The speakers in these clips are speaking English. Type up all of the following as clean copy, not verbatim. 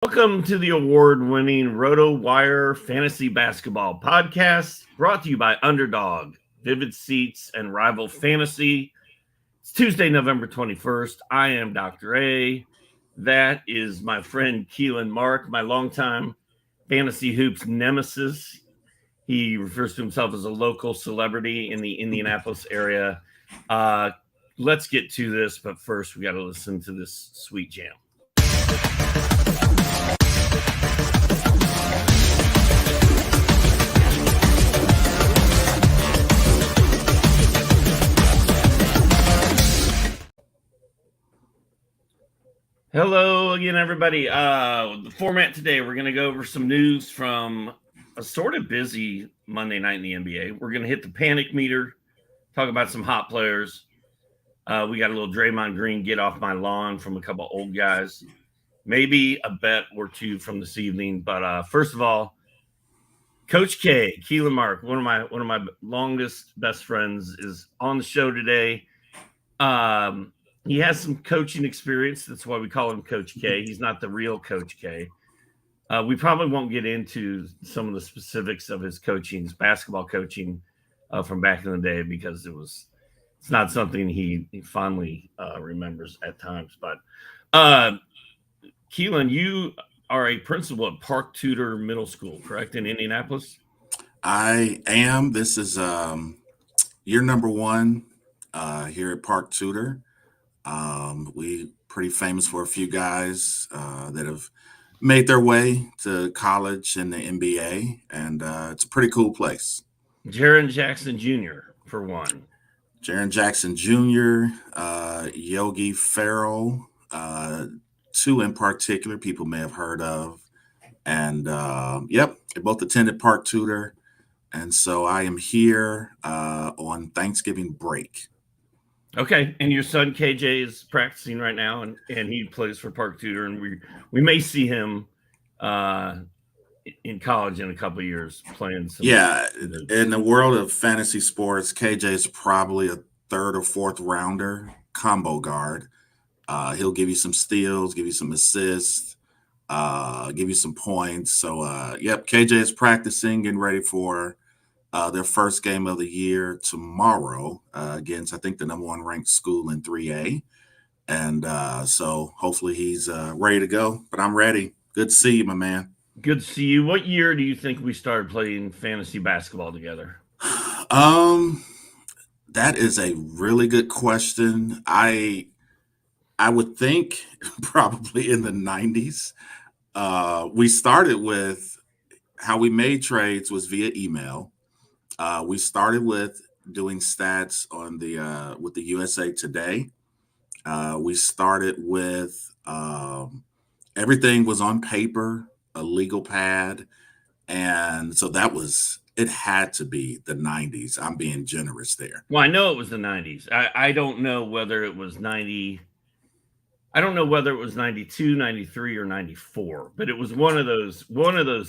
Welcome to the award-winning RotoWire Fantasy Basketball Podcast, brought to you by Underdog, Vivid Seats, and Rival Fantasy. It's Tuesday, November 21st. I am Dr. A. That is my friend Keelan Mark, my longtime Fantasy Hoops nemesis. He refers to himself as a local celebrity in the Indianapolis area. Let's get to this, but first we got to listen to this sweet jam. Hello again, everybody. The format today, we're going to go over some news from a sort of busy Monday night in the NBA. We're going to hit the panic meter, talk about some hot players. We got a little Draymond Green get off my lawn from a couple old guys. Maybe a bet or two from this evening. But first of all, Coach K, Keelan Mark, one of my longest best friends, is on the show today. He has some coaching experience. That's why we call him Coach K. He's not the real Coach K. We probably won't get into some of the specifics of his basketball coaching from back in the day, because it's not something he fondly remembers at times. But Keelan, you are a principal at Park Tudor Middle School, correct, in Indianapolis? I am. This is year number one here at Park Tudor. We pretty famous for a few guys that have made their way to college and the NBA, and it's a pretty cool place. Jaren Jackson Jr. for one. Jaren Jackson Jr., Yogi Ferrell, two in particular people may have heard of. And they both attended Park Tudor. And so I am here on Thanksgiving break. Okay, and your son KJ is practicing right now, and he plays for Park Tudor, and we may see him in college in a couple of years playing some. Yeah, in the world of fantasy sports, KJ is probably a third or fourth rounder combo guard. He'll give you some steals, give you some assists, give you some points. So, KJ is practicing, getting ready for their first game of the year tomorrow against, I think, the number one ranked school in 3A. And so hopefully he's ready to go. But I'm ready. Good to see you, my man. Good to see you. What year do you think we started playing fantasy basketball together? That is a really good question. I would think probably in the 90s. We started with how we made trades was via email. We started with doing stats on with the USA Today. We started with everything was on paper, a legal pad, and so it had to be the 90s. I'm being generous there. Well, I know it was the 90s. I don't know whether it was 90. I don't know whether it was 92, 93, or 94, but it was one of those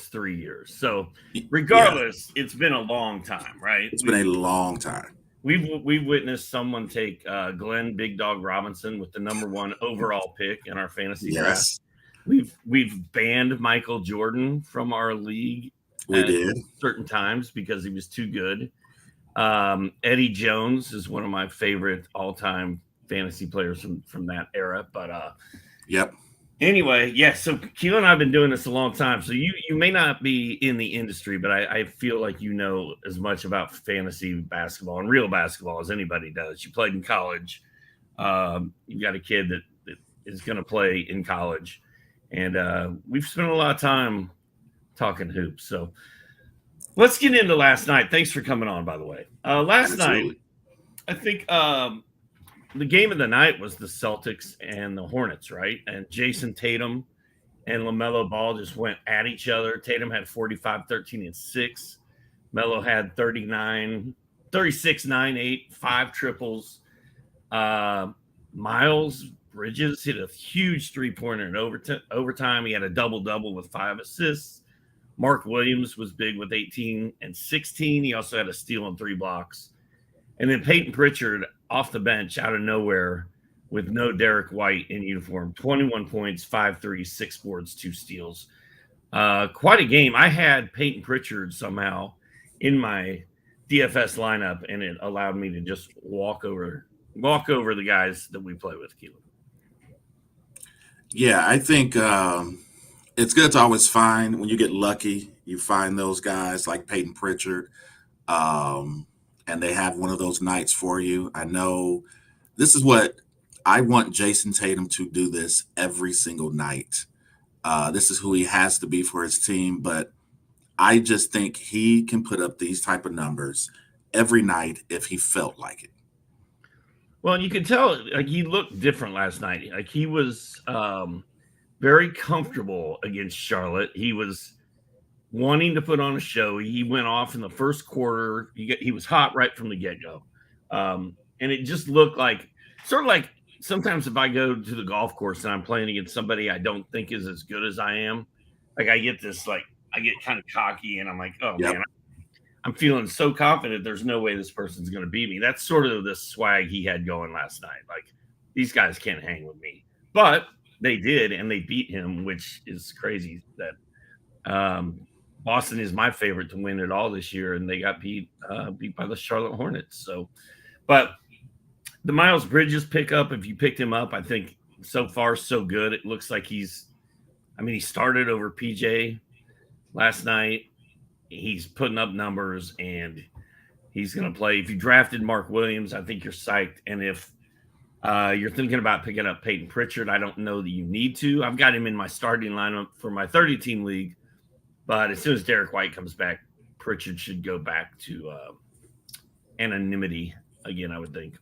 3 years. So regardless, It's been a long time, right? It's been a long time. We've witnessed someone take Glenn Big Dog Robinson with the number one overall pick in our fantasy draft. We've banned Michael Jordan from our league. We did certain times because he was too good. Eddie Jones is one of my favorite all-time fantasy players from that era. But anyway, so Keelan and I have been doing this a long time. So you may not be in the industry, but I feel like you know as much about fantasy basketball and real basketball as anybody does. You played in college. You got a kid that is going to play in college. And we've spent a lot of time talking hoops. So let's get into last night. Thanks for coming on, by the way. Last night, I think the game of the night was the Celtics and the Hornets, right? And Jason Tatum and LaMelo Ball just went at each other. Tatum had 45, 13, and 6. Melo had 39, 36, 9, 8, 5 triples. Miles Bridges hit a huge three-pointer in overtime. He had a double-double with 5 assists. Mark Williams was big with 18 and 16. He also had a steal and 3 blocks. And then Peyton Pritchard off the bench out of nowhere with no Derek White in uniform. 21 points, 5 threes, 6 boards, 2 steals. Quite a game. I had Peyton Pritchard somehow in my DFS lineup, and it allowed me to just walk over the guys that we play with, Keelan. Yeah, I think it's good to always find, when you get lucky, you find those guys like Peyton Pritchard, and they have one of those nights for you. I know this is what I want Jason Tatum to do this every single night. This is who he has to be for his team, but I just think he can put up these type of numbers every night if he felt like it. Well, you could tell like he looked different last night. Like he was very comfortable against Charlotte. He was wanting to put on a show. He went off in the first quarter. He was hot right from the get-go. And it just looked like sort of like sometimes if I go to the golf course and I'm playing against somebody I don't think is as good as I am, like I get this like I get kind of cocky and I'm like, oh man, I'm feeling so confident there's no way this person's going to beat me. That's sort of the swag he had going last night. Like these guys can't hang with me. But they did, and they beat him, which is crazy that Boston is my favorite to win it all this year, and they got beat by the Charlotte Hornets. So, but the Miles Bridges pickup, if you picked him up, I think so far so good. It looks like he started over PJ last night. He's putting up numbers, and he's going to play. If you drafted Mark Williams, I think you're psyched. And if you're thinking about picking up Peyton Pritchard, I don't know that you need to. I've got him in my starting lineup for my 30-team league. But as soon as Derek White comes back, Pritchard should go back to anonymity again, I would think.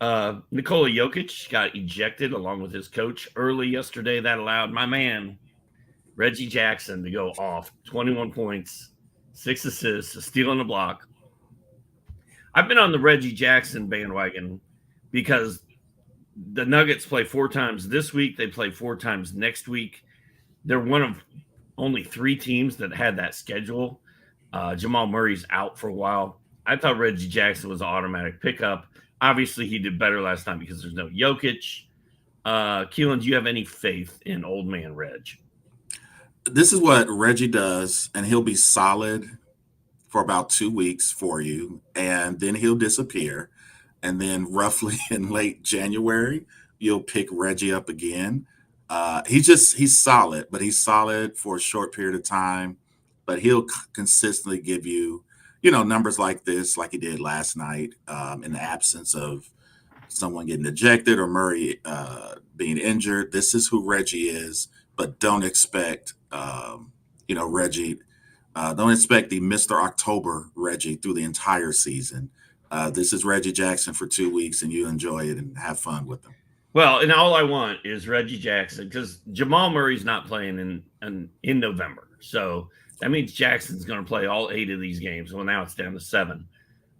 Nikola Jokic got ejected along with his coach early yesterday. That allowed my man, Reggie Jackson, to go off. 21 points, 6 assists, a steal and a block. I've been on the Reggie Jackson bandwagon because the Nuggets play 4 times this week. They play 4 times next week. They're one of only 3 teams that had that schedule. Jamal Murray's out for a while. I thought Reggie Jackson was an automatic pickup. Obviously, he did better last night because there's no Jokic. Keelan, do you have any faith in old man Reg? This is what Reggie does, and he'll be solid for about 2 weeks for you, and then he'll disappear. And then roughly in late January, you'll pick Reggie up again. He's solid, but he's solid for a short period of time. But he'll consistently give you, numbers like this, like he did last night, in the absence of someone getting ejected or Murray being injured. This is who Reggie is, but don't expect, Reggie. Don't expect the Mr. October Reggie through the entire season. This is Reggie Jackson for 2 weeks, and you enjoy it and have fun with him. Well, and all I want is Reggie Jackson because Jamal Murray's not playing in November. So that means Jackson's going to play all 8 of these games. Well, now it's down to 7.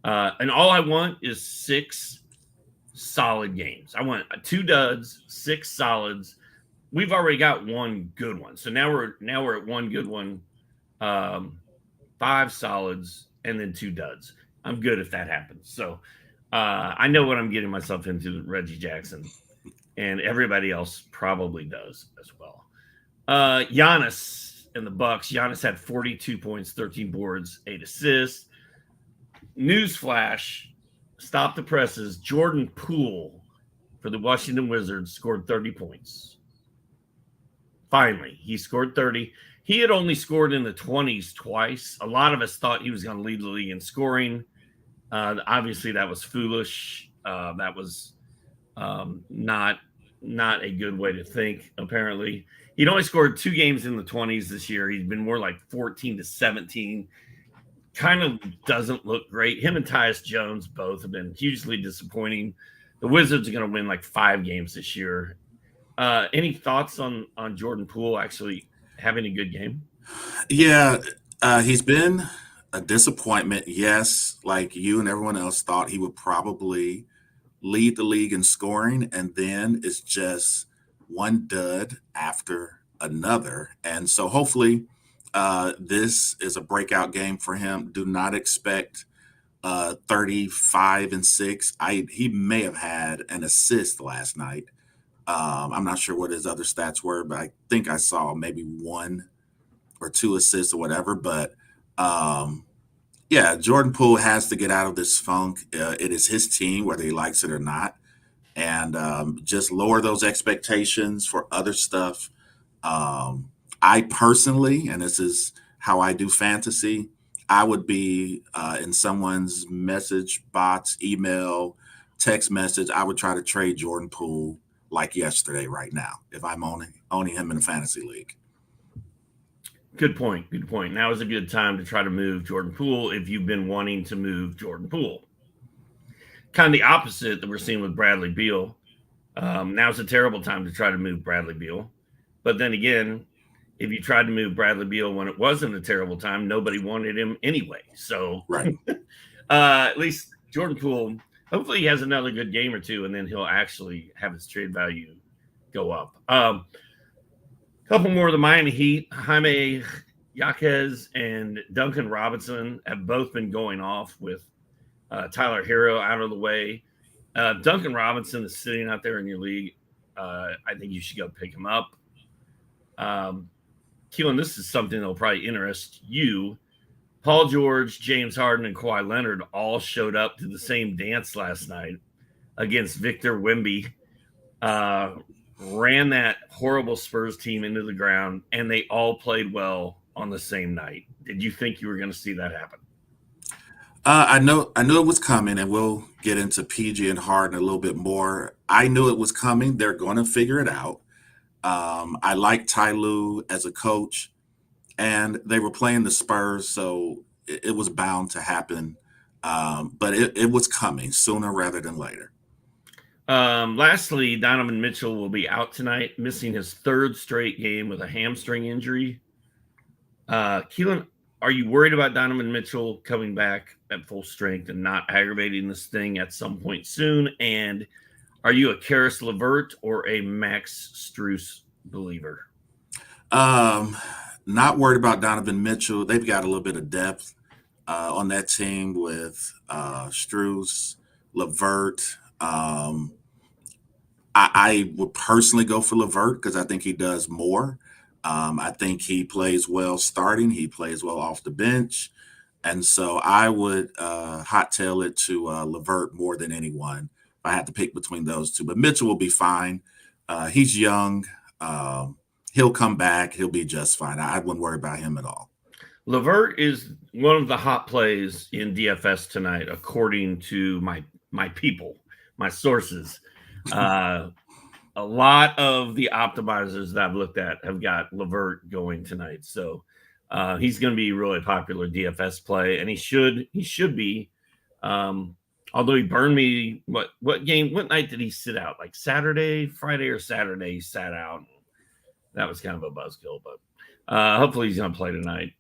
And all I want is 6 solid games. I want 2 duds, 6 solids. We've already got 1 good one. So now we're at 1 good one, 5 solids, and then 2 duds. I'm good if that happens. So I know what I'm getting myself into with Reggie Jackson. And everybody else probably does as well. Giannis and the Bucks. Giannis had 42 points, 13 boards, 8 assists. Newsflash, stop the presses. Jordan Poole for the Washington Wizards scored 30 points. Finally, he scored 30. He had only scored in the 20s twice. A lot of us thought he was going to lead the league in scoring. Obviously, that was foolish. That was not a good way to think, apparently. He'd only scored 2 games in the 20s this year. He's been more like 14 to 17. Kind of doesn't look great. Him and Tyus Jones both have been hugely disappointing. The Wizards are going to win like 5 games this year. Any thoughts on Jordan Poole actually having a good game? Yeah, he's been a disappointment. Yes, like you and everyone else thought he would probably lead the league in scoring, and then it's just one dud after another. And so hopefully this is a breakout game for him. Do not expect 35 and 6. He may have had an assist last night. I'm not sure what his other stats were, but I think I saw maybe 1 or 2 assists or whatever. But yeah, Jordan Poole has to get out of this funk. It is his team, whether he likes it or not, and just lower those expectations for other stuff. I personally, and this is how I do fantasy, I would be in someone's message box, email, text message. I would try to trade Jordan Poole like yesterday right now if I'm owning him in a fantasy league. Good point. Good point. Now is a good time to try to move Jordan Poole if you've been wanting to move Jordan Poole. Kind of the opposite that we're seeing with Bradley Beal. Now's a terrible time to try to move Bradley Beal. But then again, if you tried to move Bradley Beal when it wasn't a terrible time, nobody wanted him anyway. So right. At least Jordan Poole, hopefully he has another good game or two, and then he'll actually have his trade value go up. Couple more of the Miami Heat. Jaime, Jaquez, and Duncan Robinson have both been going off with Tyler Hero out of the way. Duncan Robinson is sitting out there in your league. I think you should go pick him up. Keelan, this is something that'll probably interest you. Paul George, James Harden, and Kawhi Leonard all showed up to the same dance last night against Victor Wemby. Ran that horrible Spurs team into the ground, and they all played well on the same night. Did you think you were going to see that happen? I knew it was coming, and we'll get into PG and Harden a little bit more. I knew it was coming. They're going to figure it out. I like Ty Lue as a coach, and they were playing the Spurs, so it was bound to happen. But it was coming sooner rather than later. Lastly, Donovan Mitchell will be out tonight, missing his 3rd straight game with a hamstring injury. Keelan, are you worried about Donovan Mitchell coming back at full strength and not aggravating this thing at some point soon? And are you a Karis LeVert or a Max Strus believer? Not worried about Donovan Mitchell. They've got a little bit of depth on that team with Strus, LeVert. I would personally go for LeVert because I think he does more. I think he plays well starting. He plays well off the bench. And so I would hot tail it to LeVert more than anyone if I had to pick between those two. But Mitchell will be fine. He's young. He'll come back. He'll be just fine. I wouldn't worry about him at all. LeVert is one of the hot plays in DFS tonight, according to my people, my sources. A lot of the optimizers that I've looked at have got LeVert going tonight. So he's going to be a really popular DFS play, and he should be. Although he burned me, what night did he sit out? Like Friday or Saturday, he sat out. That was kind of a buzzkill, but hopefully he's going to play tonight.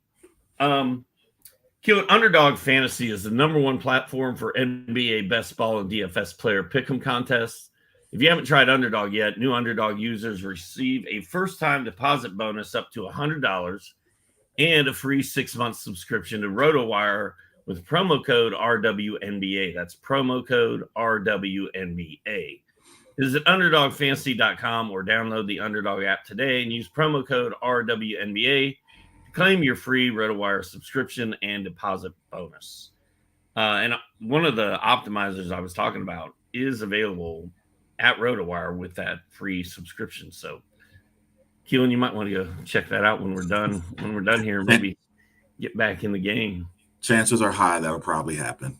Underdog Fantasy is the #1 platform for NBA best ball and DFS player pick'em contests. If you haven't tried Underdog yet, new Underdog users receive a first-time deposit bonus up to $100 and a free 6-month subscription to RotoWire with promo code RWNBA. That's promo code RWNBA. Visit UnderdogFantasy.com or download the Underdog app today and use promo code RWNBA to claim your free RotoWire subscription and deposit bonus. And one of the optimizers I was talking about is available at RotoWire with that free subscription. So, Keelan, you might want to go check that out when we're done. When we're done here, maybe get back in the game. Chances are high that'll probably happen.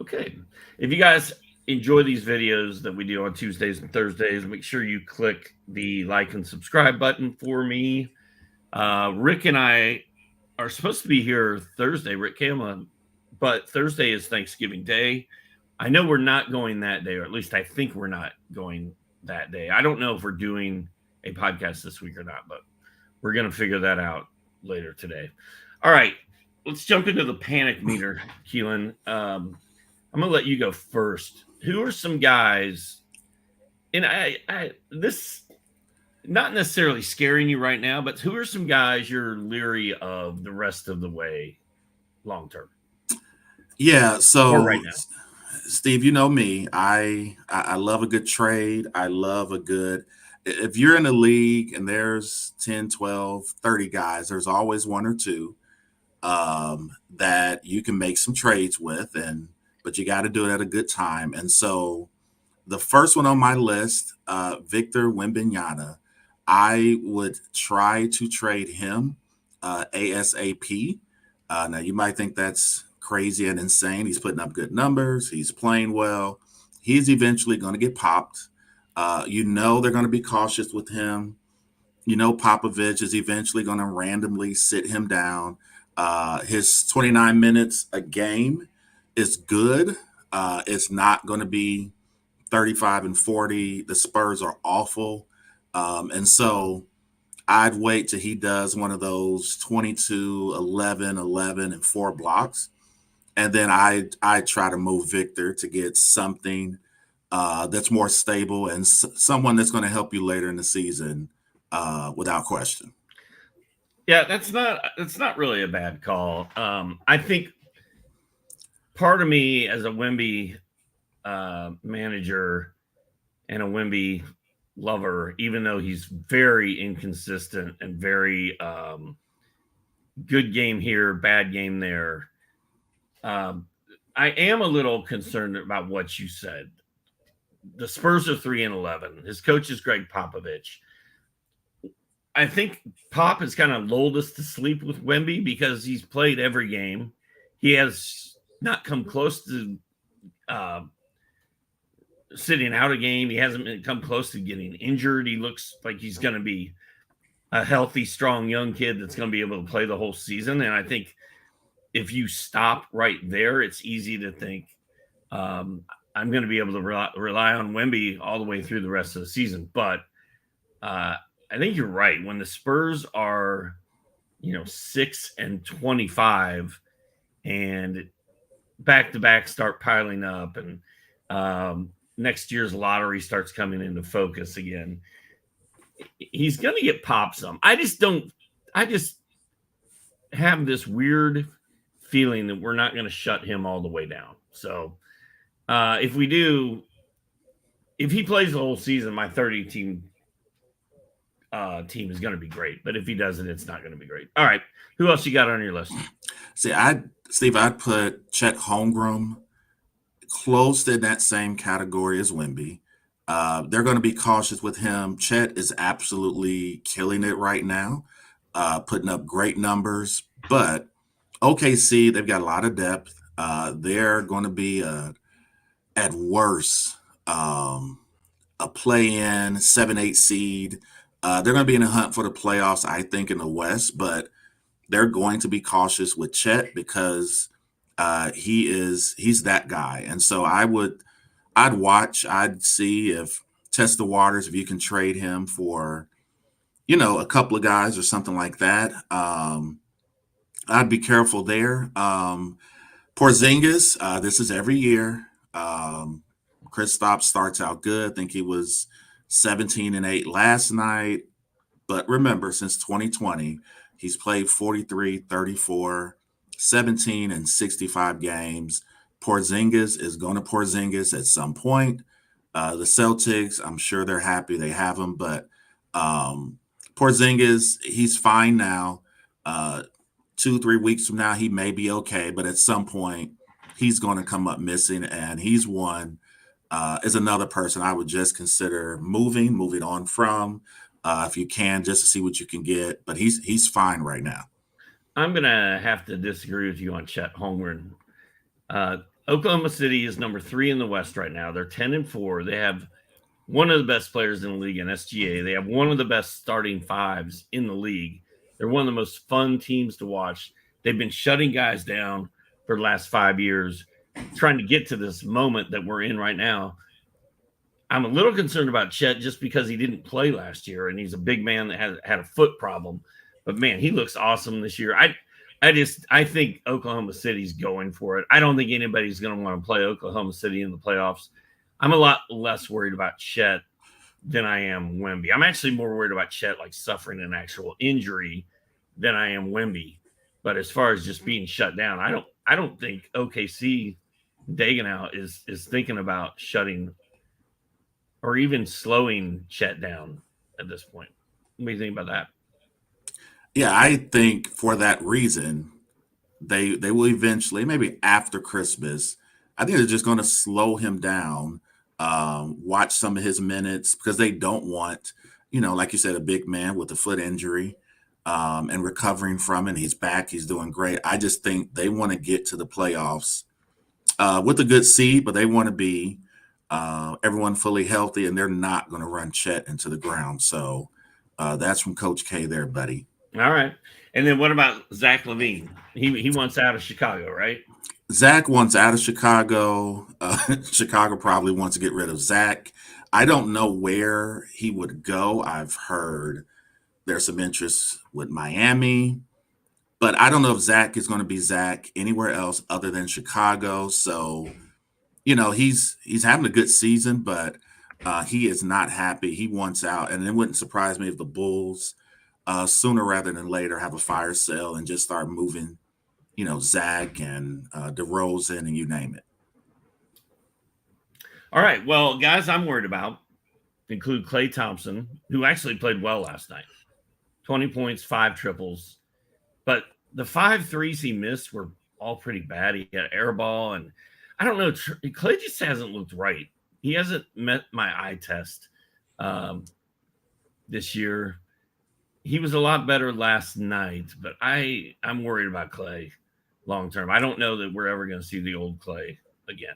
Okay. If you guys enjoy these videos that we do on Tuesdays and Thursdays, make sure you click the like and subscribe button for me. Rick and I are supposed to be here Thursday, Rick Kama, but Thursday is Thanksgiving Day. I know we're not going that day, or at least I think we're not going that day. I don't know if we're doing a podcast this week or not, but we're going to figure that out later today. All right, let's jump into the panic meter, Keelan. I'm going to let you go first. Who are some guys, and I this not necessarily scaring you right now, but who are some guys you're leery of the rest of the way long term? Yeah. So Or right now? Steve, you know me. I love a good trade. I love a good, if you're in a league and there's 10, 12, 30 guys, there's always one or two that you can make some trades with, but you got to do it at a good time. And so the first one on my list, Victor Wembanyama, I would try to trade him ASAP. Now you might think that's crazy and insane. He's putting up good numbers. He's playing well. He's eventually going to get popped. They're going to be cautious with him. Popovich is eventually going to randomly sit him down. His 29 minutes a game is good. It's not going to be 35 and 40. The Spurs are awful. And so I'd wait till he does one of those 22, 11, 11, and 4 blocks. And then I try to move Victor to get something that's more stable and someone that's going to help you later in the season without question. Yeah, that's not really a bad call. I think part of me as a Wemby manager and a Wemby lover, even though he's very inconsistent and very good game here, bad game there, I am a little concerned about what you said. The Spurs are 3-11. His coach is Greg Popovich. I think Pop has kind of lulled us to sleep with Wemby because he's played every game. He has not come close to sitting out a game. He hasn't come close to getting injured. He looks like he's going to be a healthy, strong, young kid that's going to be able to play the whole season. And I think if you stop right there, it's easy to think I'm going to be able to rely on Wemby all the way through the rest of the season. But I think you're right. When the Spurs are, 6-25 and back-to-back start piling up and next year's lottery starts coming into focus again, he's going to get popped some. I just have this weird feeling that we're not going to shut him all the way down. So if we do, if he plays the whole season, my 30-team team is going to be great. But if he doesn't, it's not going to be great. All right. Who else you got on your list? Steve, I'd put Chet Holmgren close in that same category as Wemby. They're going to be cautious with him. Chet is absolutely killing it right now, putting up great numbers. But OKC, they've got a lot of depth. They're going to be, at worst, a play-in 7-8 seed. They're going to be in a hunt for the playoffs, I think, in the West. But they're going to be cautious with Chet because he's that guy. And so I'd watch, I'd see test the waters if you can trade him for, a couple of guys or something like that. I'd be careful there. Porzingis, this is every year. Kristaps starts out good. I think he was 17-8 last night. But remember, since 2020, he's played 43, 34, 17, and 65 games. Porzingis is going to Porzingis at some point. The Celtics, I'm sure they're happy they have him, but Porzingis, he's fine now. 2-3 weeks from now, he may be okay, but at some point, he's going to come up missing, and he's one is another person I would just consider moving on from, if you can, just to see what you can get. But he's fine right now. I'm going to have to disagree with you on Chet Holmgren. Oklahoma City is number 3 in the West right now. They're 10-4. They have one of the best players in the league in SGA. They have one of the best starting fives in the league. They're one of the most fun teams to watch. They've been shutting guys down for the last 5 years, trying to get to this moment that we're in right now. I'm a little concerned about Chet just because he didn't play last year, and he's a big man that had a foot problem. But, man, he looks awesome this year. I think Oklahoma City's going for it. I don't think anybody's going to want to play Oklahoma City in the playoffs. I'm a lot less worried about Chet than I am Wemby. I'm actually more worried about Chet suffering an actual injury than I am Wemby. But as far as just being shut down, I don't think OKC Dagenau is thinking about shutting or even slowing Chet down at this point. What do you think about that? Yeah, I think for that reason, they will eventually, maybe after Christmas, I think they're just going to slow him down, watch some of his minutes because they don't want, like you said, a big man with a foot injury and recovering from it. He's back. He's doing great. I just think they want to get to the playoffs with a good seed, but they want to be everyone fully healthy, and they're not going to run Chet into the ground. So that's from Coach K there, buddy. All right. And then what about Zach LaVine? He wants out of Chicago, right? Zach wants out of Chicago. Chicago probably wants to get rid of Zach. I don't know where he would go. I've heard there's some interest with Miami, but I don't know if Zach is going to be Zach anywhere else other than Chicago. So, he's having a good season, but he is not happy. He wants out, and it wouldn't surprise me if the Bulls sooner rather than later have a fire sale and just start moving, Zach and DeRozan and you name it. All right. Well, guys, I'm worried about include Klay Thompson, who actually played well last night. 20 points, 5 triples. But the 5 threes he missed were all pretty bad. He had air ball, and I don't know. Klay just hasn't looked right. He hasn't met my eye test this year. He was a lot better last night, but I'm worried about Klay long term. I don't know that we're ever going to see the old Klay again.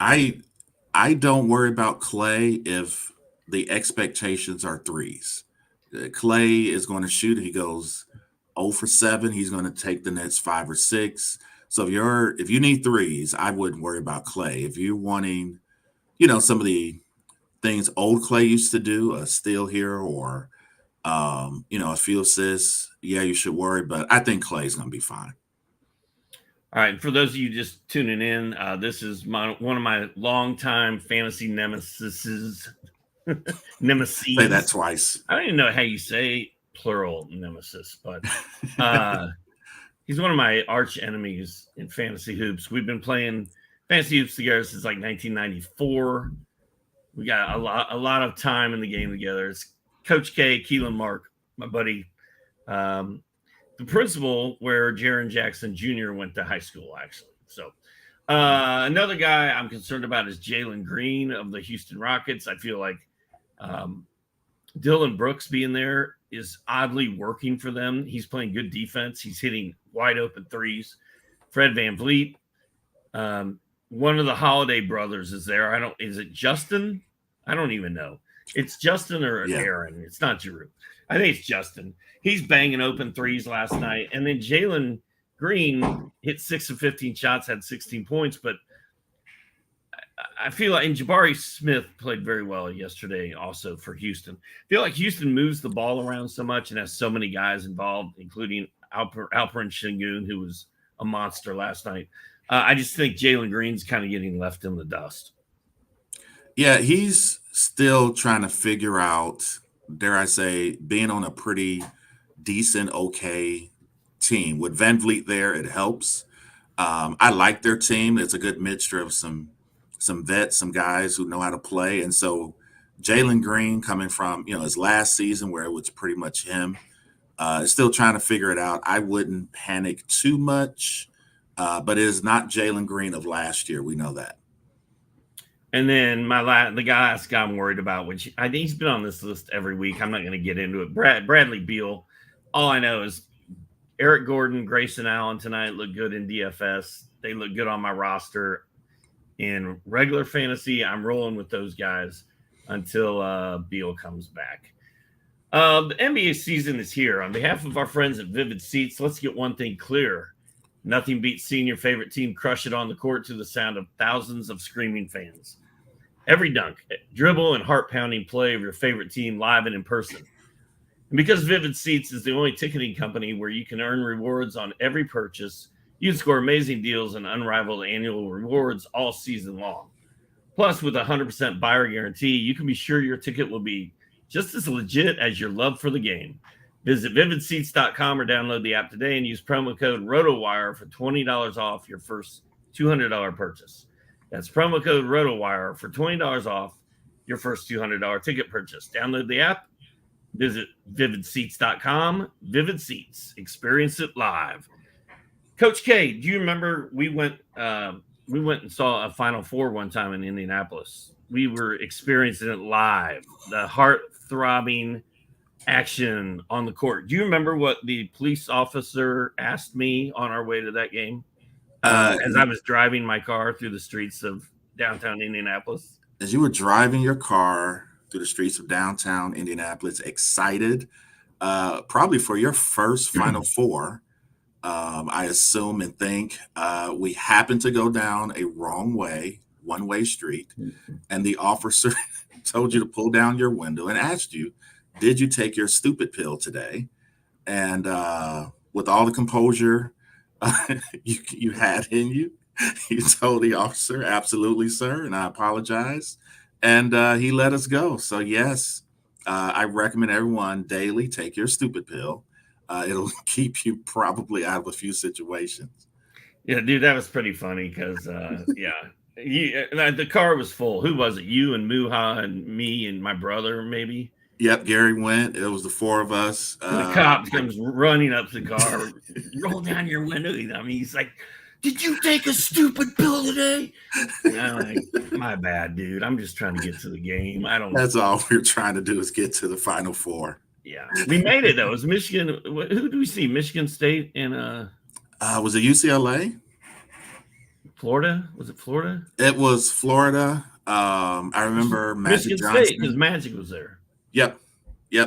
I don't worry about Klay if the expectations are threes. Klay is going to shoot. He goes 0 for 7. He's going to take the next 5 or 6. So if you need threes, I wouldn't worry about Klay. If you're wanting, some of the things old Klay used to do, a steal here or a few assists, yeah, you should worry. But I think Klay's going to be fine. All right. For those of you just tuning in, this is one of my longtime fantasy nemesis. Nemesis. Say that twice. I don't even know how you say plural nemesis, but he's one of my arch enemies in fantasy hoops. We've been playing fantasy hoops together since like 1994. We got a lot of time in the game together. It's Coach K, Keelan Mark, my buddy, the principal where Jaren Jackson Jr. went to high school, actually. So another guy I'm concerned about is Jalen Green of the Houston Rockets. I feel like Dylan Brooks being there is oddly working for them. He's playing good defense. He's hitting wide open threes. Fred VanVleet, one of the Holiday brothers is there. Is it Justin? I don't even know. It's Justin or Aaron. It's not Giroux. I think it's Justin. He's banging open threes last night. And then Jalen Green hit 6 of 15 shots, had 16 points. But I feel like, and Jabari Smith played very well yesterday also for Houston. I feel like Houston moves the ball around so much and has so many guys involved, including Alperen Sengun, who was a monster last night. I just think Jalen Green's kind of getting left in the dust. Yeah, he's still trying to figure out, dare I say, being on a pretty decent, okay team. With VanVleet there, it helps. I like their team. It's a good mixture of some vets, some guys who know how to play. And so Jalen Green coming from, his last season where it was pretty much him, is still trying to figure it out. I wouldn't panic too much, but it is not Jalen Green of last year. We know that. And then the last guy I'm worried about, which I think he's been on this list every week. I'm not going to get into it. Bradley Beal. All I know is Eric Gordon, Grayson Allen tonight look good in DFS. They look good on my roster. In regular fantasy, I'm rolling with those guys until Beal comes back. The NBA season is here. On behalf of our friends at Vivid Seats, let's get one thing clear. Nothing beats seeing your favorite team crush it on the court to the sound of thousands of screaming fans. Every dunk, dribble, and heart-pounding play of your favorite team live and in person. And because Vivid Seats is the only ticketing company where you can earn rewards on every purchase, you can score amazing deals and unrivaled annual rewards all season long. Plus, with a 100% buyer guarantee, you can be sure your ticket will be just as legit as your love for the game. Visit vividseats.com or download the app today and use promo code ROTOWIRE for $20 off your first $200 purchase. That's promo code ROTOWIRE for $20 off your first $200 ticket purchase. Download the app. Visit vividseats.com. Vivid Seats. Experience it live. Coach K, do you remember we went and saw a Final Four one time in Indianapolis? We were experiencing it live. The heart-throbbing action on the court. Do you remember what the police officer asked me on our way to that game as I was driving my car through the streets of downtown Indianapolis? As you were driving your car through the streets of downtown Indianapolis, excited, probably for your first Final Four, I assume and think we happened to go down a one-way street, and the officer told you to pull down your window and asked you, did you take your stupid pill today? And with all the composure you had in you, you told the officer, absolutely, sir, and I apologize. And he let us go. So, yes, I recommend everyone daily take your stupid pill. It'll keep you probably out of a few situations. Yeah, dude, that was pretty funny because, the car was full. Who was it? You and Muha and me and my brother, maybe? Yep, Gary went. It was the four of us. The cop comes running up to the car. Roll down your window. I mean, he's like, did you take a stupid pill today? And I'm like, my bad, dude. I'm just trying to get to the game. That's all we're trying to do is get to the Final Four. Yeah. We made it, though. It was Michigan. Who do we see? Michigan State and was it UCLA? Florida? Was it Florida? It was Florida. I remember Magic Michigan Johnson. State because Magic was there. Yep.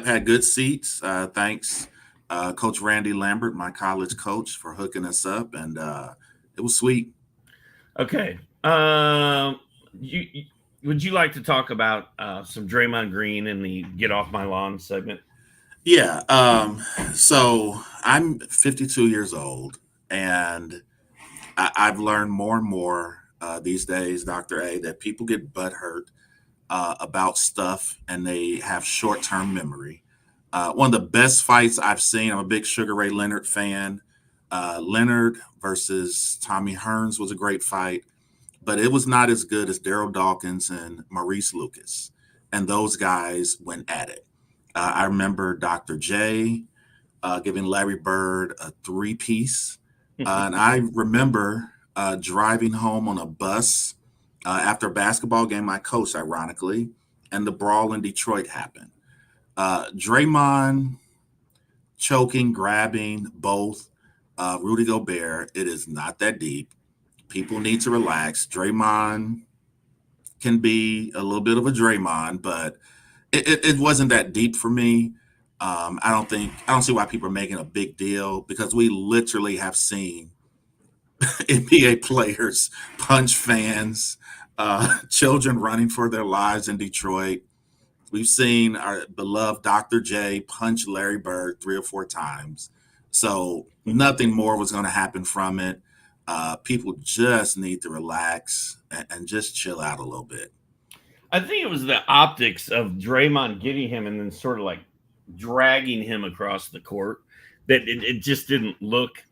Had good seats. Thanks, Coach Randy Lambert, my college coach, for hooking us up, and it was sweet. Okay. Would you like to talk about some Draymond Green in the Get Off My Lawn segment? Yeah. So I'm 52 years old, and I've learned more and more these days, Dr. A, that people get butthurt about stuff and they have short-term memory. One of the best fights I've seen, I'm a big Sugar Ray Leonard fan. Leonard versus Tommy Hearns was a great fight, but it was not as good as Daryl Dawkins and Maurice Lucas. And those guys went at it. I remember Dr. J giving Larry Bird a three-piece. And I remember driving home on a bus after a basketball game I coached, ironically, and the brawl in Detroit happened. Draymond choking, grabbing both Rudy Gobert. It is not that deep. People need to relax. Draymond can be a little bit of a Draymond, but it wasn't that deep for me. I don't see why people are making a big deal, because we literally have seen NBA players punch fans, children running for their lives in Detroit. We've seen our beloved Dr. J punch Larry Bird 3 or 4 times. So nothing more was going to happen from it. People just need to relax and just chill out a little bit. I think it was the optics of Draymond getting him and then sort of like dragging him across the court that it just didn't look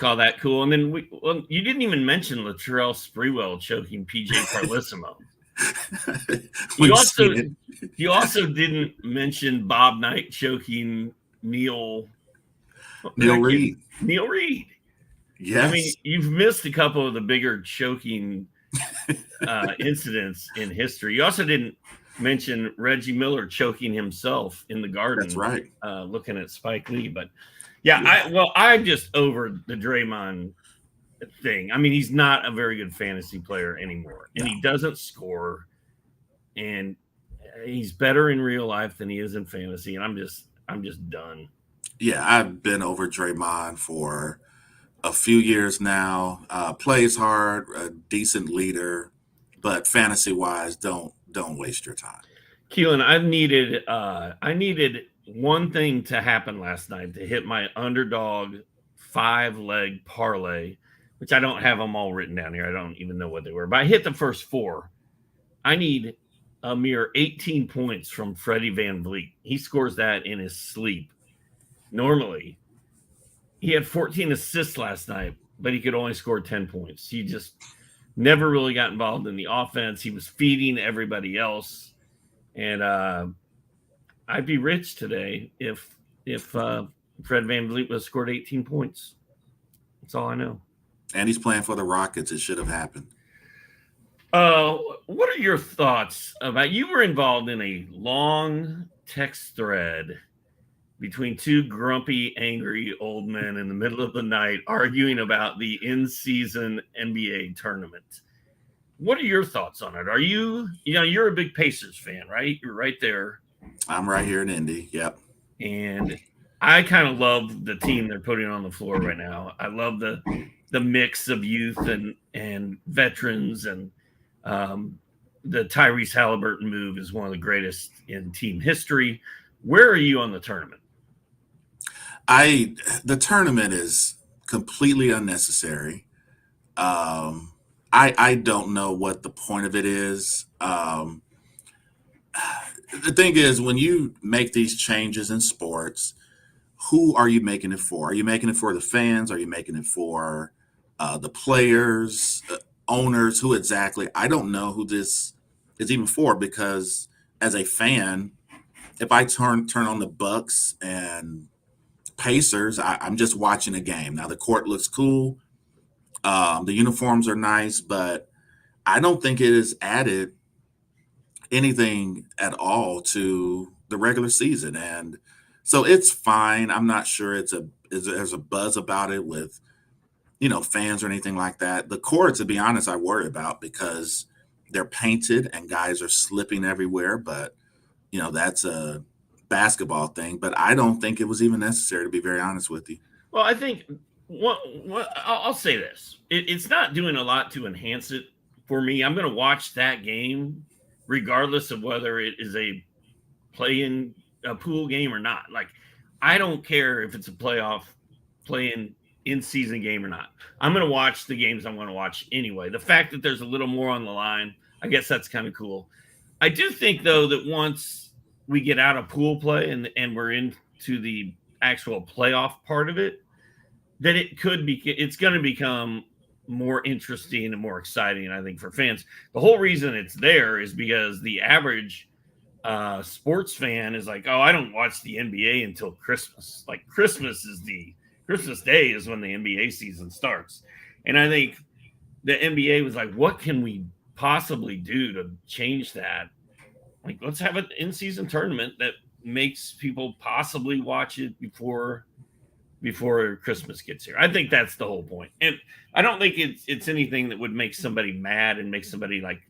all that cool. And then you didn't even mention Latrell Sprewell choking PJ Carlissimo. You also didn't mention Bob Knight choking Neil Reed. Neil Reed. Yes. I mean, you've missed a couple of the bigger choking incidents in history. You also didn't mention Reggie Miller choking himself in the Garden. That's right. Looking at Spike Lee. But I'm just over the Draymond thing. I mean, he's not a very good fantasy player anymore, and he doesn't score, and he's better in real life than he is in fantasy. And I'm just done. Yeah, I've been over Draymond for a few years now. Plays hard, a decent leader, but fantasy wise, don't waste your time. Keelan, I needed one thing to happen last night to hit my underdog 5-leg parlay, which I don't have them all written down here. I don't even know what they were, but I hit the first 4. I need a mere 18 points from Freddie VanVleet. He scores that in his sleep normally. He had 14 assists last night, but he could only score 10 points. He just never really got involved in the offense. He was feeding everybody else. And I'd be rich today if Fred VanVleet was scored 18 points. That's all I know. And he's playing for the Rockets. It should have happened. What are your thoughts about, you were involved in a long text thread between two grumpy, angry old men in the middle of the night arguing about the in-season NBA tournament. What are your thoughts on it? Are you're a big Pacers fan, right? You're right there. I'm right here in Indy. Yep. And I kind of love the team they're putting on the floor right now. I love the mix of youth and veterans, and the Tyrese Halliburton move is one of the greatest in team history. Where are you on the tournament? The tournament is completely unnecessary. I don't know what the point of it is. The thing is, when you make these changes in sports, who are you making it for? Are you making it for the fans? Are you making it for the players, owners? Who exactly? I don't know who this is even for, because as a fan, if I turn on the Bucks and Pacers, I'm just watching a game. Now the court looks cool. The uniforms are nice, but I don't think it has added anything at all to the regular season. And so it's fine. I'm not sure there's a buzz about it with, fans or anything like that. The court, to be honest, I worry about, because they're painted and guys are slipping everywhere. But, that's a basketball thing. But I don't think it was even necessary, to be very honest with you. Well, I think I'll say this. It's not doing a lot to enhance it for me. I'm going to watch that game regardless of whether it is a play-in pool game or not. Like, I don't care if it's a play-in in-season game or not. I'm going to watch the games I'm going to watch anyway. The fact that there's a little more on the line, I guess that's kind of cool. I do think, though, that once we get out of pool play and we're into the actual playoff part of it, that it's going to become more interesting and more exciting, I think, for fans. The whole reason it's there is because the average sports fan is like, oh, I don't watch the NBA until Christmas. Like, Christmas Day is when the NBA season starts. And I think the NBA was like, what can we possibly do to change that? Like, let's have an in-season tournament that makes people possibly watch it before Christmas gets here. I think that's the whole point. And I don't think it's anything that would make somebody mad and make somebody like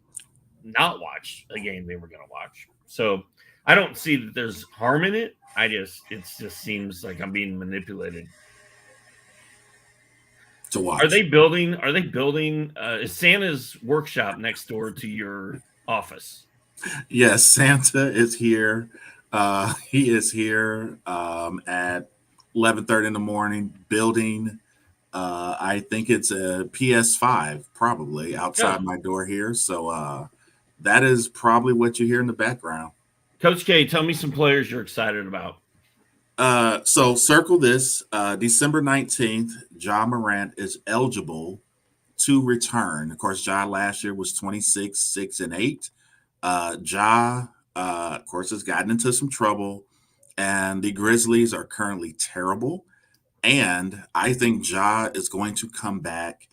not watch a game they were going to watch. So I don't see that there's harm in it. It just seems like I'm being manipulated. To watch. Are they building is Santa's workshop next door to your office? Yes, Santa is here. He is here at 11:30 in the morning, building. I think it's a PS5 probably outside my door here. So that is probably what you hear in the background. Coach K, tell me some players you're excited about. So circle this. December 19th, Morant is eligible to return. Of course, last year was 26, 6, and 8. Of course, has gotten into some trouble, and the Grizzlies are currently terrible. And I think is going to come back,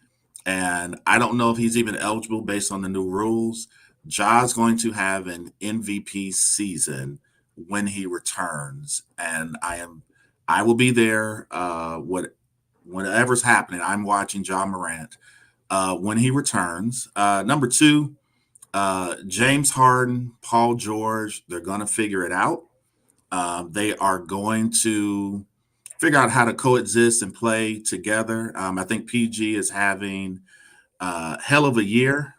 and I don't know if he's even eligible based on the new rules. Is going to have an MVP season when he returns, and I will be there. Whatever's happening, I'm watching Morant when he returns. Number 2. James Harden, Paul George, they're going to figure it out. They are going to figure out how to coexist and play together. I think PG is having a hell of a year.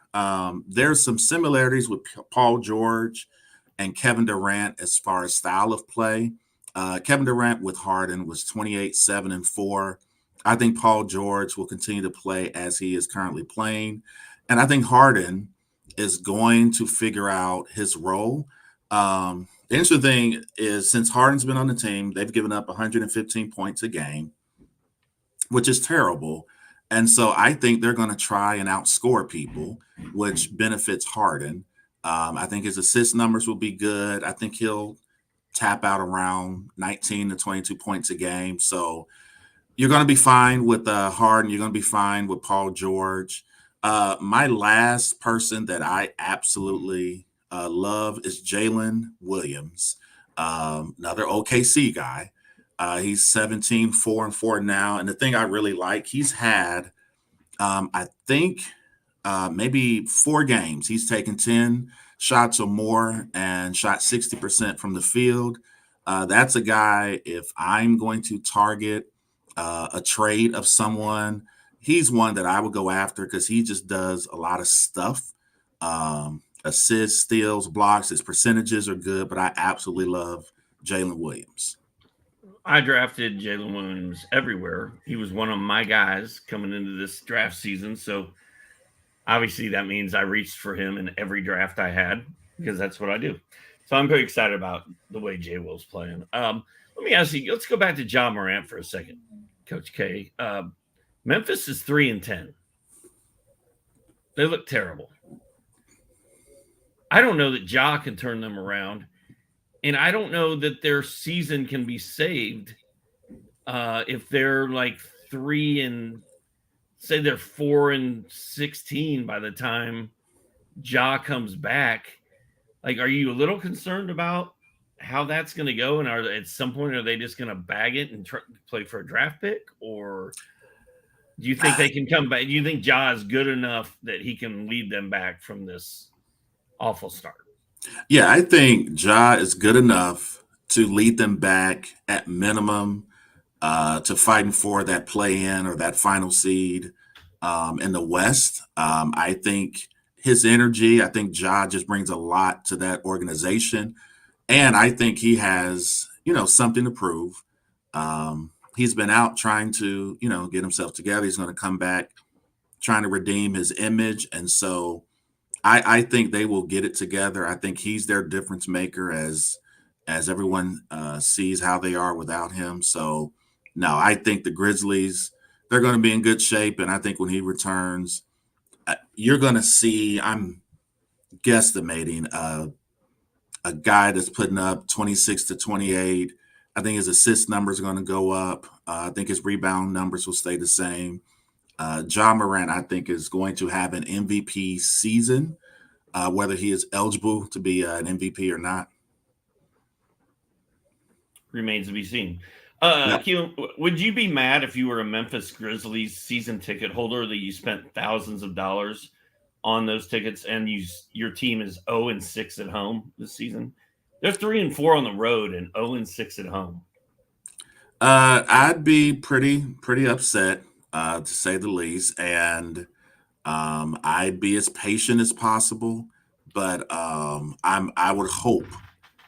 There's some similarities with Paul George and Kevin Durant as far as style of play. Kevin Durant with Harden was 28, 7, and 4. I think Paul George will continue to play as he is currently playing. And I think Harden is going to figure out his role. The interesting thing is since Harden's been on the team, they've given up 115 points a game, which is terrible. And so I think they're going to try and outscore people, which benefits Harden. I think his assist numbers will be good. I think he'll tap out around 19 to 22 points a game. So you're going to be fine with Harden. You're going to be fine with Paul George. My last person that I absolutely love is Jalen Williams, another OKC guy. He's 17, 4-4 now. And the thing I really like, he's had, I think, maybe 4 games. He's taken 10 shots or more and shot 60% from the field. That's a guy, if I'm going to target a trade of someone, he's one that I would go after because he just does a lot of stuff. Assists, steals, blocks. His percentages are good, but I absolutely love Jalen Williams. I drafted Jalen Williams everywhere. He was one of my guys coming into this draft season. So obviously that means I reached for him in every draft I had because that's what I do. So I'm very excited about the way J. Will's playing. Let me ask you, let's go back to Ja Morant for a second, Coach K. Memphis is 3-10. They look terrible. I don't know that Ja can turn them around. And I don't know that their season can be saved if they're like 3 say they're 4-16 by the time Ja comes back. Like, are you a little concerned about how that's going to go? And at some point, are they just going to bag it and play for a draft pick? Or do you think they can come back? Do you think Ja is good enough that he can lead them back from this awful start? Yeah, I think Ja is good enough to lead them back at minimum to fighting for that play-in or that final seed in the West. I think his energy, I think Ja just brings a lot to that organization. And I think he has, something to prove. He's been out trying to, get himself together. He's going to come back trying to redeem his image. And so I think they will get it together. I think he's their difference maker as everyone sees how they are without him. So, no, I think the Grizzlies, they're going to be in good shape. And I think when he returns, you're going to see, I'm guesstimating, a guy that's putting up 26 to 28. I think his assist numbers are going to go up. I think his rebound numbers will stay the same. Ja Morant, I think, is going to have an MVP season, whether he is eligible to be an MVP or not. Remains to be seen. Keelan, would you be mad if you were a Memphis Grizzlies season ticket holder that you spent thousands of dollars on those tickets and your team is 0-6 at home this season? They're 3-4 on the road and 0-6 at home. I'd be pretty upset, to say the least, and I'd be as patient as possible. But I would hope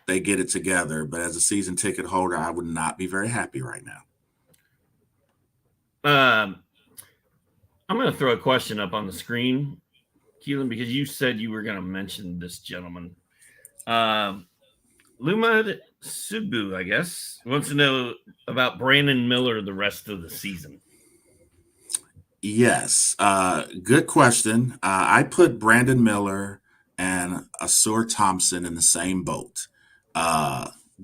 they get it together. But as a season ticket holder, I would not be very happy right now. I'm going to throw a question up on the screen, Keelan, because you said you were going to mention this gentleman. Luma Subu, I guess, wants to know about Brandon Miller the rest of the season. Yes. Good question. I put Brandon Miller and Ausar Thompson in the same boat.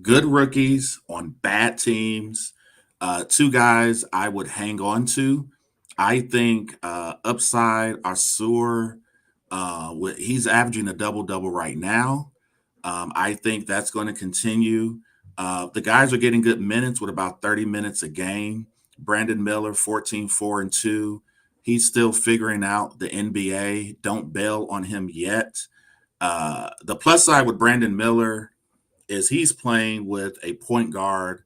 Good rookies on bad teams. 2 guys I would hang on to. I think upside Ausar, he's averaging a double-double right now. I think that's going to continue. The guys are getting good minutes with about 30 minutes a game. Brandon Miller, 14, 4, and 2. He's still figuring out the NBA. Don't bail on him yet. The plus side with Brandon Miller is he's playing with a point guard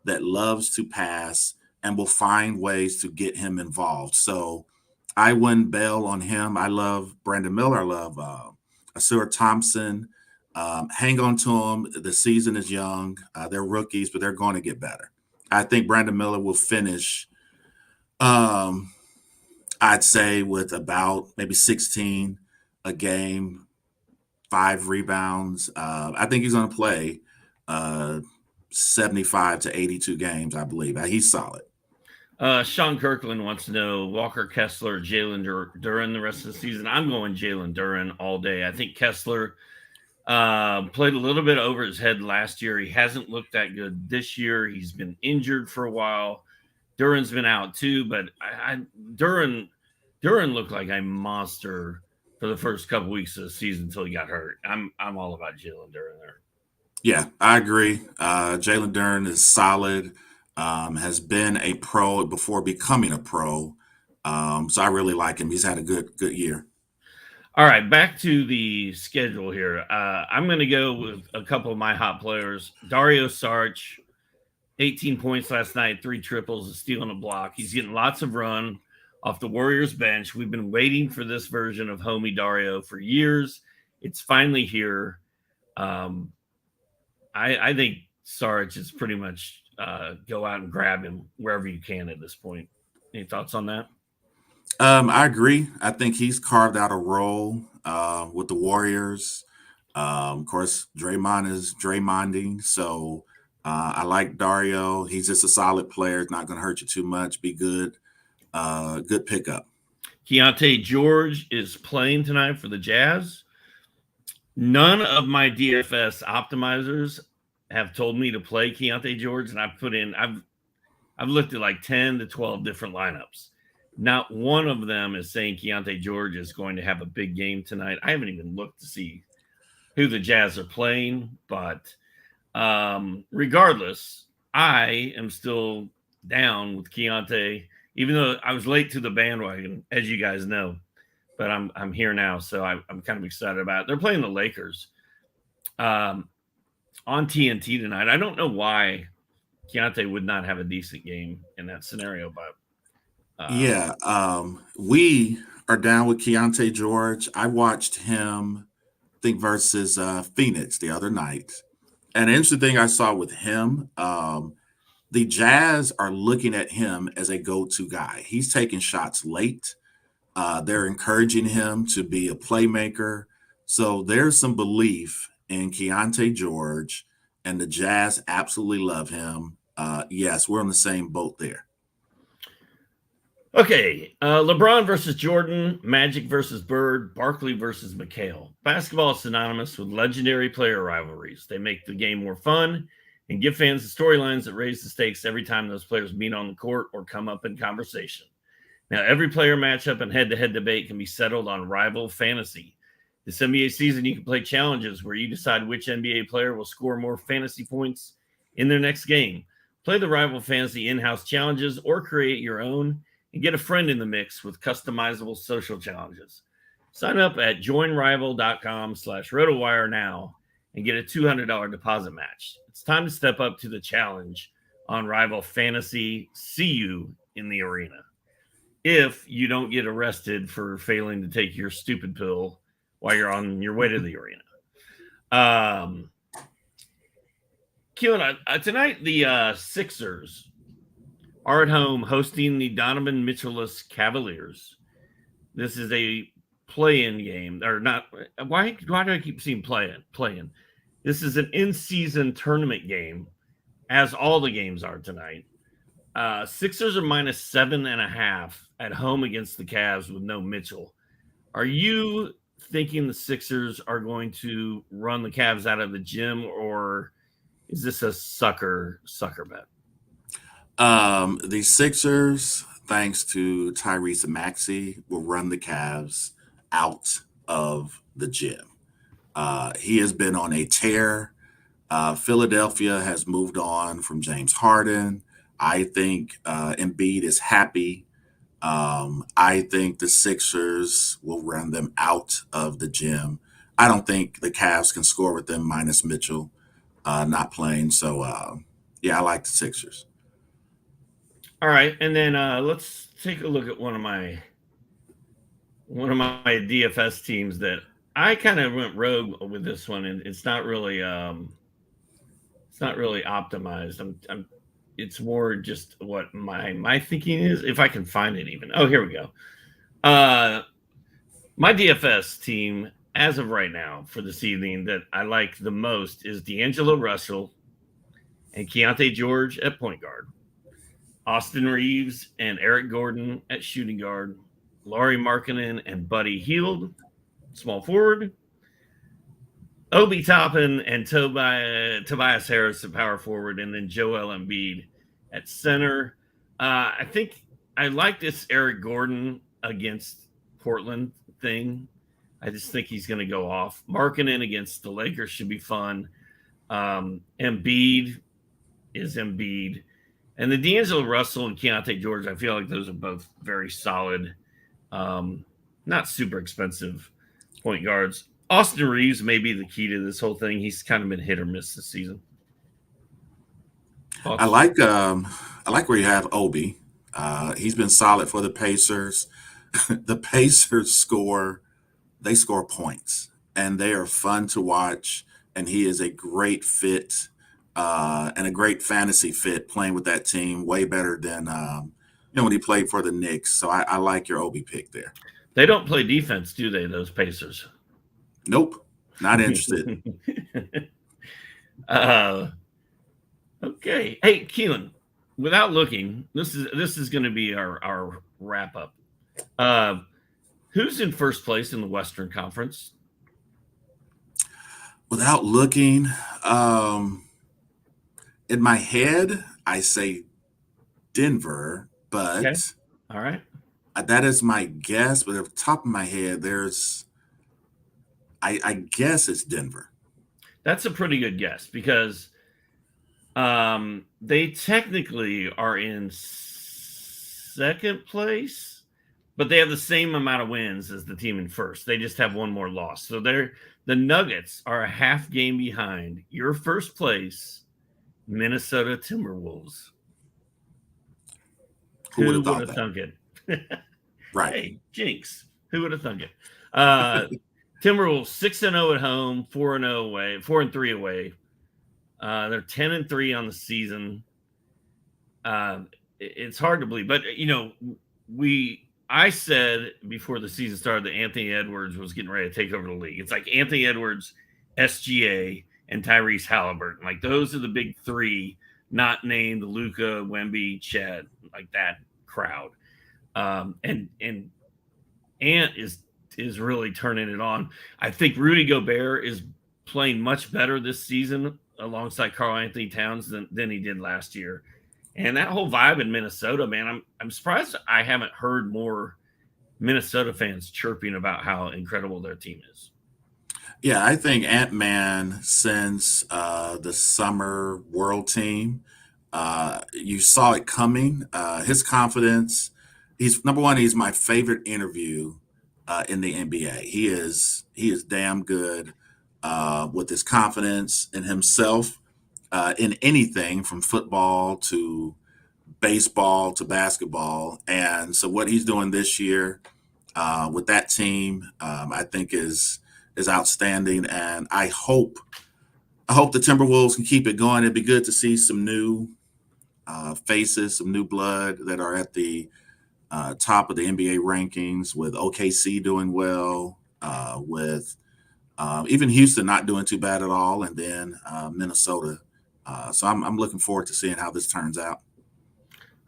that loves to pass and will find ways to get him involved. So I wouldn't bail on him. I love Brandon Miller. I love Ausar Thompson. Hang on to them. The season is young. They're rookies, but they're going to get better. I think Brandon Miller will finish, I'd say, with about maybe 16 a game, 5 rebounds. I think he's going to play. 75 to 82 games, I believe. He's solid. Sean Kirkland wants to know Walker, Kessler, Jalen Duren the rest of the season. I'm going Jalen Duren all day. I think Kessler played a little bit over his head last year. He hasn't looked that good this year. He's been injured for a while. Duren's been out too, but Duren looked like a monster for the first couple weeks of the season until he got hurt. I'm all about Jalen Duren there. Yeah, I agree. Jalen Duren is solid. Has been a pro before becoming a pro. So I really like him. He's had a good year. All right, back to the schedule here. I'm going to go with a couple of my hot players. Dario Saric, 18 points last night, 3 triples, a steal and a block. He's getting lots of run off the Warriors bench. We've been waiting for this version of homie Dario for years. It's finally here. I think Saric is pretty much go out and grab him wherever you can at this point. Any thoughts on that? I agree. I think he's carved out a role with the Warriors. Of course, Draymond is Draymonding. So I like Dario. He's just a solid player. It's not going to hurt you too much. Be good. Good pickup. Keyonte George is playing tonight for the Jazz. None of my DFS optimizers have told me to play Keyonte George, and I've looked at like 10 to 12 different lineups. Not one of them is saying Keyonte George is going to have a big game tonight. I haven't even looked to see who the Jazz are playing, but regardless, I am still down with Keyonte, even though I was late to the bandwagon, as you guys know. But I'm here now, so I'm kind of excited about it. They're playing the Lakers on TNT tonight. I don't know why Keyonte would not have a decent game in that scenario, but we are down with Keyonte George. I watched him, I think, versus Phoenix the other night. And the interesting thing I saw with him, the Jazz are looking at him as a go-to guy. He's taking shots late. They're encouraging him to be a playmaker. So there's some belief in Keyonte George, and the Jazz absolutely love him. Yes, we're on the same boat there. Okay, LeBron versus Jordan, Magic versus Bird, Barkley versus McHale. Basketball is synonymous with legendary player rivalries. They make the game more fun and give fans the storylines that raise the stakes every time those players meet on the court or come up in conversation. Now, every player matchup and head-to-head debate can be settled on Rival Fantasy. This NBA season, you can play challenges where you decide which NBA player will score more fantasy points in their next game. Play the Rival Fantasy in-house challenges or create your own and get a friend in the mix with customizable social challenges. Sign up at joinrival.com/RotoWire now and get a $200 deposit match. It's time to step up to the challenge on Rival Fantasy. See you in the arena. If you don't get arrested for failing to take your stupid pill while you're on your way to the arena. Tonight the Sixers are at home hosting the Donovan Mitchell-less Cavaliers. This is a play-in game, or not. Why do I keep seeing play-in? This is an in-season tournament game, as all the games are tonight. Sixers are -7.5 at home against the Cavs with no Mitchell. Are you thinking the Sixers are going to run the Cavs out of the gym, or is this a sucker bet? The Sixers, thanks to Tyrese Maxey, will run the Cavs out of the gym. He has been on a tear. Philadelphia has moved on from James Harden. I think Embiid is happy. I think the Sixers will run them out of the gym. I don't think the Cavs can score with them minus Mitchell not playing. So, I like the Sixers. All right, and then let's take a look at one of my DFS teams that I kind of went rogue with this one, and it's not really optimized. It's more just what my thinking is, if I can find it even. Oh, here we go. My DFS team as of right now for this evening that I like the most is D'Angelo Russell and Keyonte George at point guard, Austin Reeves and Eric Gordon at shooting guard, Lauri Markkanen and Buddy Hield, small forward, Obi Toppin and Tobias Harris at power forward, and then Joel Embiid at center. I think I like this Eric Gordon against Portland thing. I just think he's going to go off. Markkanen against the Lakers should be fun. Embiid is Embiid. And the D'Angelo Russell and Keyonte George, I feel like those are both very solid, not super expensive point guards. Austin Reeves may be the key to this whole thing. He's kind of been hit or miss this season. Thoughts? I like where you have Obi. He's been solid for the Pacers. The Pacers score points, and they are fun to watch. And he is a great fit and a great fantasy fit playing with that team, way better than when he played for the Knicks. So I like your Obi pick there. They don't play defense, do they, those Pacers? Nope, not interested. Okay. Hey, Keelan, without looking, this is going to be our wrap up. Who's in first place in the Western Conference? Without looking, in my head, I say Denver, but okay. All right, that is my guess. But at the top of my head, I guess it's Denver. That's a pretty good guess because they technically are in second place, but they have the same amount of wins as the team in first. They just have one more loss. So the Nuggets are a half game behind your first place, Minnesota Timberwolves. Who would have thunk it? Right. Hey, jinx. Who would have thunk it? Timberwolves 6-0 at home, 4-0 away, 4-3 away. They're 10-3 on the season. It's hard to believe, but I said before the season started that Anthony Edwards was getting ready to take over the league. It's like Anthony Edwards, SGA, and Tyrese Halliburton. Like those are the big three, not named Luka, Wemby, Chet, like that crowd. And Ant is really turning it on. I think Rudy Gobert is playing much better this season alongside Karl Anthony Towns than he did last year. And that whole vibe in Minnesota, man, I'm surprised I haven't heard more Minnesota fans chirping about how incredible their team is. Yeah, I think Ant-Man since the summer world team, you saw it coming. His confidence, he's number one, he's my favorite interview in the NBA. He is damn good with his confidence in himself. In anything from football to baseball to basketball. And so what he's doing this year with that team, I think is outstanding. And I hope the Timberwolves can keep it going. It'd be good to see some new faces, some new blood that are at the top of the NBA rankings, with OKC doing well, with even Houston not doing too bad at all, and then Minnesota. So I'm looking forward to seeing how this turns out.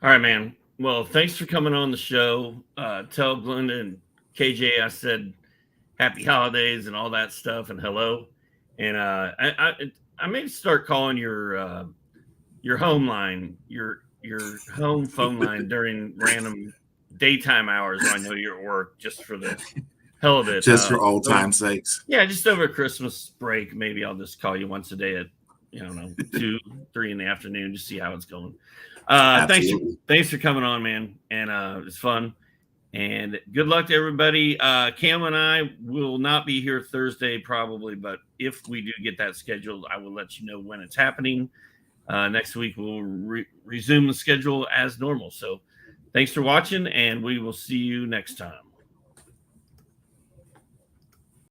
All right, man. Well, thanks for coming on the show. Tell Glenda and KJ I said happy holidays and all that stuff, and hello. And I may start calling your home line, your home phone line during random daytime hours when I know you're at work, just for the hell of it. Just for old time's sakes. Yeah, just over Christmas break, maybe I'll just call you once a day at 2, 3 in the afternoon to see how it's going. Thanks for coming on, man. And it's fun. And good luck to everybody. Cam and I will not be here Thursday probably, but if we do get that scheduled, I will let you know when it's happening. Next week we'll resume the schedule as normal. So thanks for watching, and we will see you next time.